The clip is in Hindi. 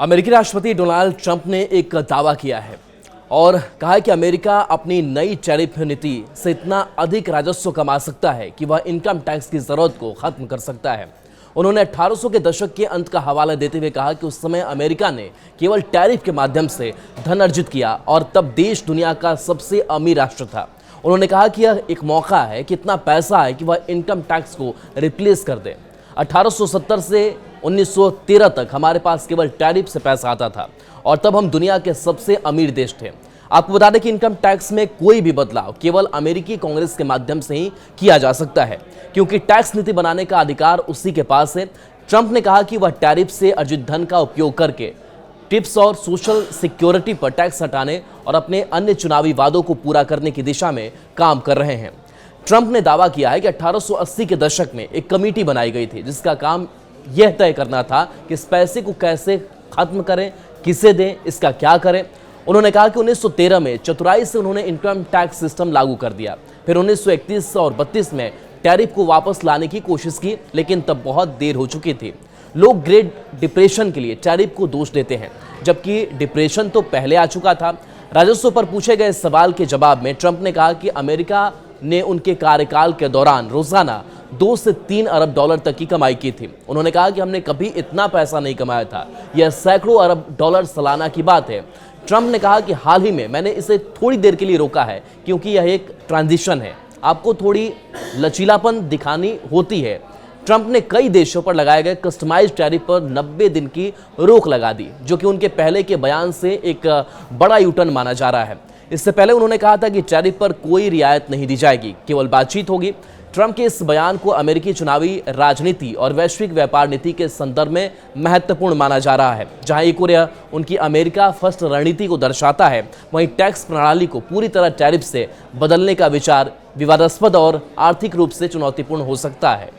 अमेरिकी राष्ट्रपति डोनाल्ड ट्रंप ने एक दावा किया है और कहा है कि अमेरिका अपनी नई टैरिफ नीति से इतना अधिक राजस्व कमा सकता है कि वह इनकम टैक्स की जरूरत को खत्म कर सकता है। उन्होंने 1800 के दशक के अंत का हवाला देते हुए कहा कि उस समय अमेरिका ने केवल टैरिफ के माध्यम से धन अर्जित किया और तब देश दुनिया का सबसे अमीर राष्ट्र था। उन्होंने कहा कि यह एक मौका है कि इतना पैसा है कि वह इनकम टैक्स को रिप्लेस कर दे। 1870 से 1913 तक हमारे पास केवल टैरिफ से पैसा आता था और तब हम दुनिया के सबसे अमीर देश थे। आपको बता दें कि इनकम टैक्स में कोई भी बदलाव केवल अमेरिकी कांग्रेस के माध्यम से ही किया जा सकता है, क्योंकि टैक्स नीति बनाने का अधिकार उसी के पास है। ट्रंप ने कहा कि वह टैरिफ से अर्जित धन का उपयोग करके टिप्स और सोशल सिक्योरिटी पर टैक्स हटाने और अपने अन्य चुनावी वादों को पूरा करने की दिशा में काम कर रहे हैं। ट्रंप ने दावा किया है कि 1880 के दशक में एक कमेटी बनाई गई थी जिसका काम यह तय करना था कि इस पैसे को कैसे खत्म करें, किसे दें, इसका क्या करें। उन्होंने कहा कि 1913 में चतुराई से उन्होंने इनकम टैक्स सिस्टम लागू कर दिया। फिर 1931 और 32 में टैरिफ को वापस लाने की कोशिश की, लेकिन तब बहुत देर हो चुकी थी। लोग ग्रेट डिप्रेशन के लिए टैरिफ को दोष देते हैं, जबकि डिप्रेशन तो पहले आ चुका था। राजस्व पर पूछे गए सवाल के जवाब में ट्रंप ने कहा कि अमेरिका ने उनके कार्यकाल के दौरान रोजाना 2 से 3 अरब डॉलर तक की कमाई की थी। उन्होंने कहा कि हमने कभी इतना पैसा नहीं कमाया था, यह सैकड़ों अरब डॉलर सालाना की बात है। ट्रंप ने कहा कि हाल ही में मैंने इसे थोड़ी देर के लिए रोका है क्योंकि यह एक ट्रांजिशन है, आपको थोड़ी लचीलापन दिखानी होती है। ट्रंप ने कई देशों पर लगाए गए कस्टमाइज्ड टैरिफ पर 90 दिन की रोक लगा दी, जो कि उनके पहले के बयान से एक बड़ा यूटर्न माना जा रहा है। इससे पहले उन्होंने कहा था कि टैरिफ पर कोई रियायत नहीं दी जाएगी, केवल बातचीत होगी। ट्रंप के इस बयान को अमेरिकी चुनावी राजनीति और वैश्विक व्यापार नीति के संदर्भ में महत्वपूर्ण माना जा रहा है। जहां एक ओर उनकी अमेरिका फर्स्ट रणनीति को दर्शाता है, वहीं टैक्स प्रणाली को पूरी तरह टैरिफ से बदलने का विचार विवादास्पद और आर्थिक रूप से चुनौतीपूर्ण हो सकता है।